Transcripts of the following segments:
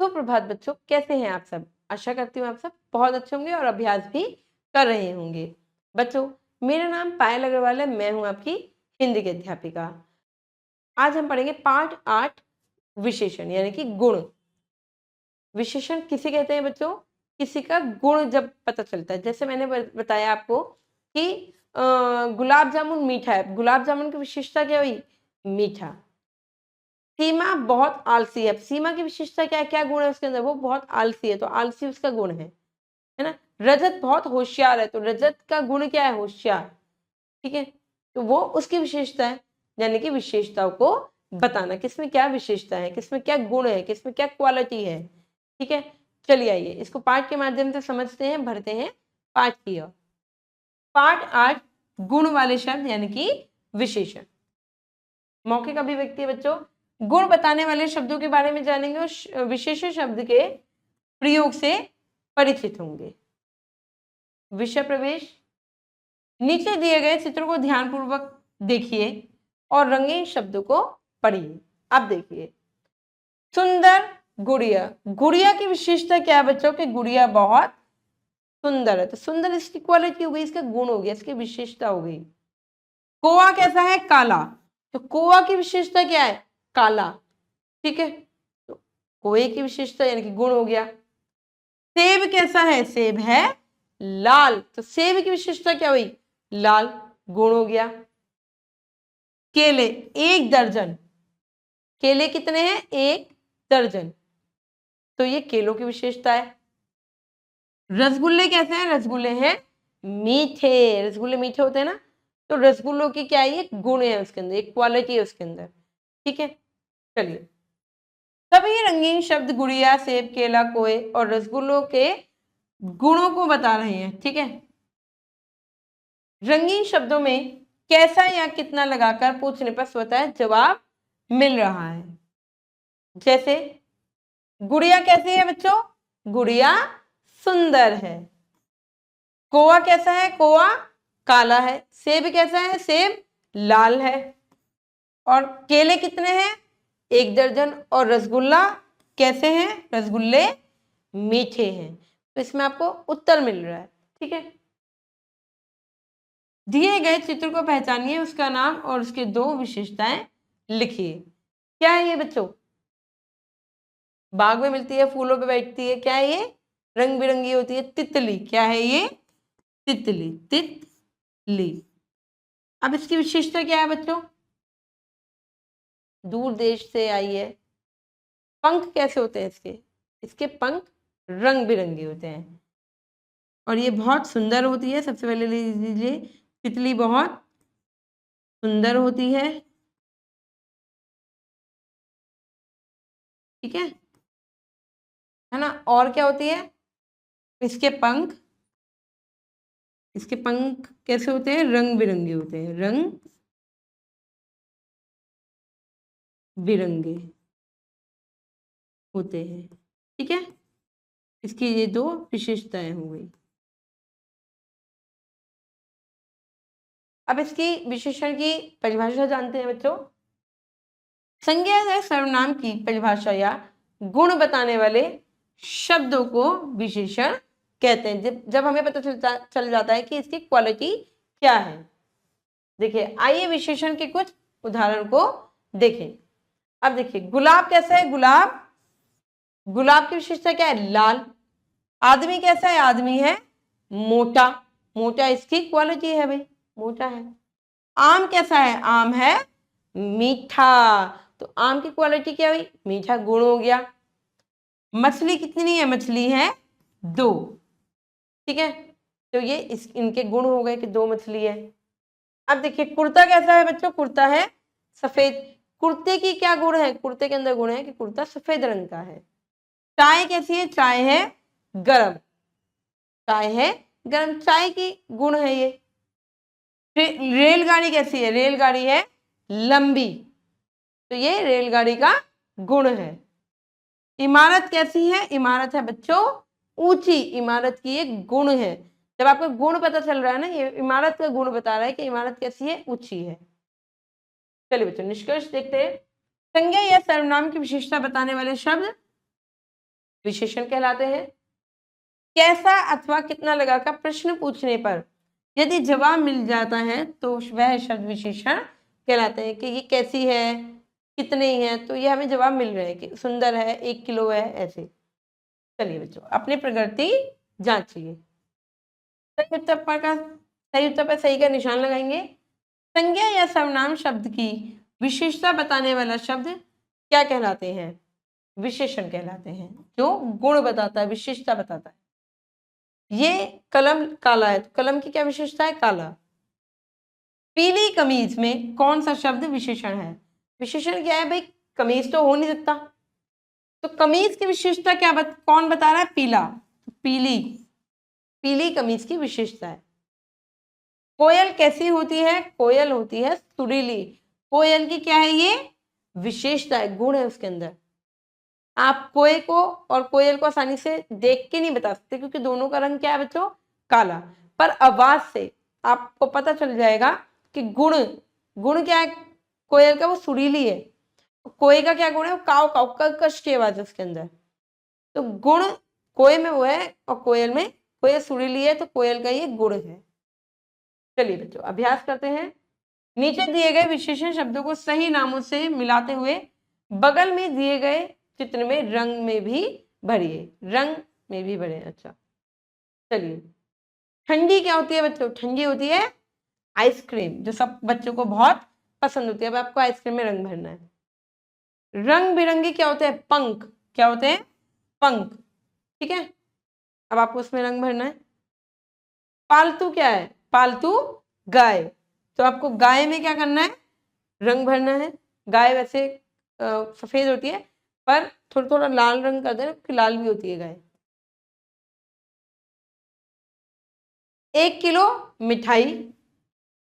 सुप्रभात बच्चों, कैसे हैं आप सब। आशा करती हूँ आप सब बहुत अच्छे होंगे और अभ्यास भी कर रहे होंगे। बच्चों, मेरा नाम पायल अग्रवाल है, मैं हूँ आपकी हिंदी की अध्यापिका। आज हम पढ़ेंगे पाठ 8 विशेषण यानी कि गुण। विशेषण किसे कहते हैं बच्चों? किसी का गुण जब पता चलता है। जैसे मैंने बताया आपको कि गुलाब जामुन मीठा है। गुलाब जामुन की विशेषता क्या हुई? मीठा। सीमा बहुत आलसी है। सीमा की विशेषता क्या है? क्या गुण है उसके अंदर? वो बहुत आलसी है, तो आलसी उसका गुण है ना। रजत बहुत होशियार है, तो रजत का गुण क्या है? होशियार। ठीक है, तो वो उसकी विशेषता है, यानी कि विशेषताओं को बताना, किसमें क्या विशेषता है, किसमें क्या गुण है, किसमें क्या क्वालिटी है। ठीक है, चलिए आइए इसको पाठ के माध्यम से समझते हैं, भरते हैं पाठ की ओर। पाठ 8 गुण वाले शब्द यानी कि विशेषण। मौखिक अभिव्यक्ति है बच्चों। गुण बताने वाले शब्दों के बारे में जानेंगे और विशेषण शब्द के प्रयोग से परिचित होंगे। विषय प्रवेश। नीचे दिए गए चित्रों को ध्यानपूर्वक देखिए और रंगीन शब्दों को पढ़िए। अब देखिए, सुंदर गुड़िया। गुड़िया की विशेषता क्या है बच्चों? कि गुड़िया बहुत सुंदर है, तो सुंदर इसकी क्वालिटी हो गई, इसका गुण हो गया, इसकी विशेषता हो गई। कोआ कैसा है? काला। तो कोआ की विशेषता क्या है? काला। ठीक है, तो कोए की विशेषता यानी कि गुण हो गया। सेब कैसा है? सेब है लाल, तो सेब की विशेषता क्या हुई? लाल, गुण हो गया। केले 1 दर्जन। केले कितने हैं? 1 दर्जन, तो ये केलों की विशेषता है। रसगुल्ले कैसे हैं? रसगुल्ले हैं मीठे। रसगुल्ले मीठे होते हैं ना, तो रसगुल्लों की क्या है? एक गुण है उसके अंदर, एक क्वालिटी है उसके अंदर। ठीक है, चलिए सभी रंगीन शब्द गुड़िया, सेब, केला, कोए और रसगुल्लों के गुणों को बता रहे हैं। ठीक है, रंगीन शब्दों में कैसा या कितना लगाकर पूछने पर स्वतः जवाब मिल रहा है। जैसे गुड़िया कैसी है बच्चों? गुड़िया सुंदर है। कोआ कैसा है? कोआ काला है। सेब कैसा है? सेब लाल है। और केले कितने हैं? 1 दर्जन। और रसगुल्ला कैसे हैं? रसगुल्ले मीठे हैं। तो इसमें आपको उत्तर मिल रहा है। ठीक है, दिए गए चित्र को पहचानिए, उसका नाम और उसके 2 विशेषताएं लिखिए। क्या है ये बच्चों? बाग में मिलती है, फूलों पे बैठती है, क्या है ये? रंग बिरंगी होती है, तितली। क्या है ये? तितली। तितली। अब इसकी विशेषता क्या है बच्चों? दूर देश से आई है। पंख कैसे होते हैं इसके? इसके पंख रंग बिरंगे होते हैं और ये बहुत सुंदर होती है। सबसे पहले ले लीजिए, तितली बहुत सुंदर होती है। ठीक है ना। और क्या होती है? इसके पंख, इसके पंख कैसे होते हैं? रंग बिरंगे होते हैं, रंग बिरंगे होते हैं। ठीक है, इसकी ये 2 विशेषताएं हो गई। अब इसकी विशेषण की परिभाषा जानते हैं बच्चों। संज्ञा या सर्वनाम की परिभाषा या गुण बताने वाले शब्दों को विशेषण कहते हैं। जब हमें पता चल जाता है कि इसकी क्वालिटी क्या है। देखिए आइए विशेषण के कुछ उदाहरण को देखें। अब देखिए, गुलाब कैसा है? गुलाब, गुलाब की विशेषता क्या है? लाल। आदमी कैसा है? आदमी है मोटा। मोटा इसकी क्वालिटी है भाई, मोटा है। आम कैसा है? आम है मीठा, तो आम की क्वालिटी क्या हुई? मीठा, गुण हो गया। मछली कितनी है? मछली है 2। ठीक है, तो ये इनके गुण हो गए कि 2 मछली है। अब देखिए कुर्ता कैसा है बच्चों? कुर्ता है सफेद। कुर्ते की क्या गुण है? कुर्ते के अंदर गुण है कि कुर्ता सफेद रंग का है। चाय कैसी है? चाय है गरम। चाय है गरम, चाय की गुण है ये। रेलगाड़ी कैसी है? रेलगाड़ी है लंबी, तो ये रेलगाड़ी का गुण है। इमारत कैसी है? इमारत है बच्चों ऊंची। इमारत की एक गुण है। जब आपको गुण पता चल रहा है ना, ये इमारत का गुण बता रहा है कि इमारत कैसी है? ऊंची है। चलिए बच्चों निष्कर्ष देखते हैं। संज्ञा या सर्वनाम की विशेषता बताने वाले शब्द विशेषण कहलाते हैं। कैसा अथवा कितना लगाकर प्रश्न पूछने पर यदि जवाब मिल जाता है तो वह शब्द विशेषण कहलाते हैं कि ये कैसी है, कितने ही है, तो ये हमें जवाब मिल रहे हैं कि सुंदर है, 1 किलो है, ऐसे। चलिए बच्चों, अपनी प्रगति जांचिए। सही उत्तर पर सही का निशान लगाएंगे। संज्ञा या सर्वनाम शब्द की विशेषता बताने वाला शब्द क्या कहलाते हैं? विशेषण कहलाते हैं, जो गुण बताता है, विशेषता बताता है। ये कलम काला है, तो कलम की क्या विशेषता है? काला। पीली कमीज में कौन सा शब्द विशेषण है? विशेषण क्या है भाई? कमीज तो हो नहीं सकता, तो कमीज की विशेषता क्या कौन बता रहा है? पीला। तो पीली कमीज की विशेषता है। कोयल कैसी होती है? कोयल होती है सुरीली। कोयल की क्या है? ये विशेषता है, गुण है उसके अंदर। आप कोयल को और कोयल को आसानी से देख के नहीं बता सकते, क्योंकि दोनों का रंग क्या है बच्चों? काला। पर आवाज से आपको पता चल जाएगा कि गुण क्या है कोयल का? वो सुरीली है। कोयल का क्या गुण है? वो काव काव कर्कश की आवाज है उसके अंदर। तो गुण कोयल में वो है और कोयल सुरीली है, तो कोयल का ये गुण है। चलिए बच्चों, अभ्यास करते हैं। नीचे दिए गए विशेषण शब्दों को सही नामों से मिलाते हुए बगल में दिए गए चित्र में रंग में भी भरिए। रंग में भी भरे। अच्छा, चलिए। ठंडी क्या होती है बच्चों? ठंडी होती है आइसक्रीम, जो सब बच्चों को बहुत पसंद होती है। अब आपको आइसक्रीम में रंग भरना है। रंग बिरंगे क्या होते हैं? पंख। क्या होते हैं? पंख। ठीक है, अब आपको उसमें रंग भरना है। पालतू क्या है? पालतू गाय। तो आपको गाय में क्या करना है? रंग भरना है। गाय वैसे सफेद होती है, पर थोड़ा थोड़ा लाल रंग कर देना, क्योंकि लाल भी होती है गाय। 1 किलो मिठाई,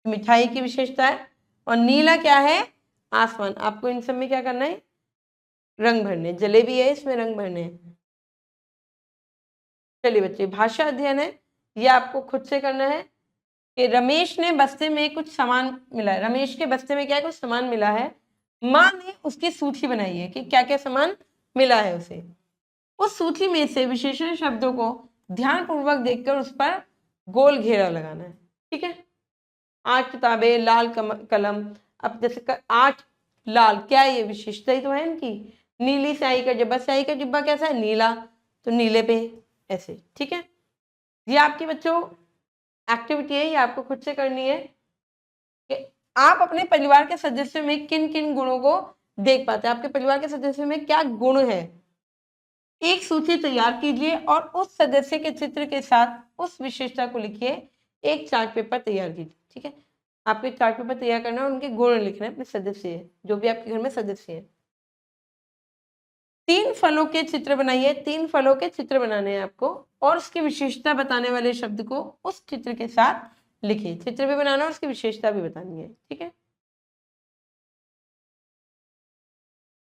मिठाई की विशेषता है। और नीला क्या है? आसमान। आपको इन सब में क्या करना है? रंग भरने। जलेबी है, इसमें रंग भरने हैं। चलिए बच्चे, भाषा अध्ययन है, ये आपको खुद से करना है कि रमेश ने बस्ते में कुछ सामान मिला है। रमेश के बस्ते में क्या है? कुछ सामान मिला है। माँ ने उसकी सूची बनाई है कि क्या क्या सामान मिला है उसे। उस सूची में से विशेषण शब्दों को ध्यानपूर्वक देखकर उस पर गोल घेरा लगाना है। ठीक है, 8 किताबें, लाल कलम। अब जैसे 8 लाल, क्या है? ये विशेषता ही तो है इनकी। नीली स्याही का डिब्बा, स्याही का डिब्बा कैसा है? नीला, तो नीले पे ऐसे। ठीक है, ये आपकी बच्चों एक्टिविटी है, ये आपको खुद से करनी है कि आप अपने परिवार के सदस्यों में किन किन गुणों को देख पाते हैं। आपके परिवार के सदस्यों में क्या गुण है? एक सूची तैयार कीजिए और उस सदस्य के चित्र के साथ उस विशेषता को लिखिए। एक चार्ट पेपर तैयार कीजिए। ठीक है, आपको एक चार्ट पेपर तैयार करना है, उनके गुण लिखना है, अपने सदस्य जो भी आपके घर में सदस्य हैं। 3 फलों के चित्र बनाइए। 3 फलों के चित्र बनाने हैं आपको, और उसकी विशेषता बताने वाले शब्द को उस चित्र के साथ लिखिए। चित्र भी बनाना है, उसकी विशेषता भी बतानी है। ठीक है,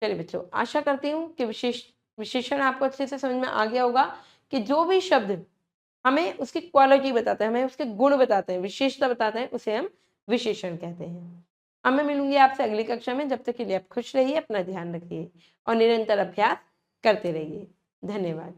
चलिए बच्चों, आशा करती हूँ कि विशेषण आपको अच्छे से समझ में आ गया होगा कि जो भी शब्द हमें उसकी क्वालिटी बताते हैं, हमें उसके गुण बताते हैं, विशेषता बताते हैं, उसे हम विशेषण कहते हैं। अब मैं मिलूंगी आपसे अगली कक्षा में। जब तक के लिए आप खुश रहिए, अपना ध्यान रखिए और निरंतर अभ्यास करते रहिए। धन्यवाद।